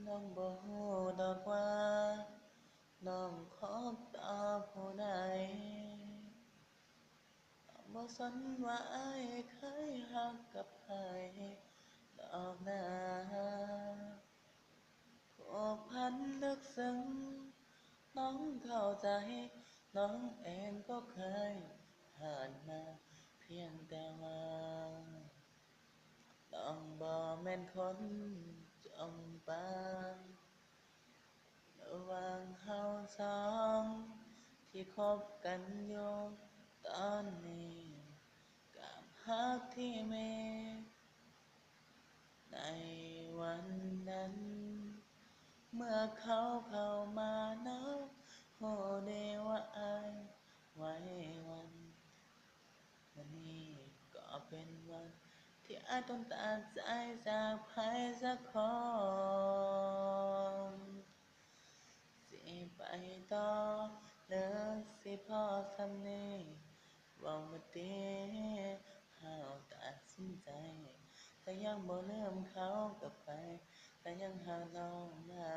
น้องบ่ฮู้ดอกว่าน้องคบต่อผู้ใดบ่สนว่าอ้ายเคยฮักกับไผดอกนาผูกพันลึกซึ้งน้องเข้าใจน้องเองก็เคยผ่านมาเพียงแต่ว่าน้องบ่แม่นคนจงปางระหว่างเฮาสองที่คบกันอยู่ตอนนี้กับฮักที่มีในวันนั้นเมื่อเขาเข้ามาน้องฮู้ดีว่าอ้ายไว้วันวันนี้ก็เป็นวันที่อ้ายต้องตัดใจจากไผสักคนสิไปต่อหรือสิพอส่ำนี้เว้ามาติเฮาตัดสินใจแต่ยังบ่ลืมเขาก็ไปแต่ยังหาน้องได้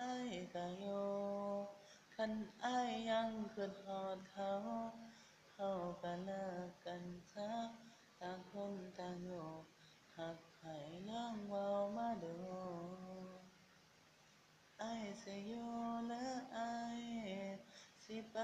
อ้ายก็อยู่คันอ้ายยังคิดฮอดเขาเฮาก็เลิกกันซะต่างคนต่างอยู่หักไผลองเว้ามาดูอ้ายสิอยู่หรืออ้ายสิไป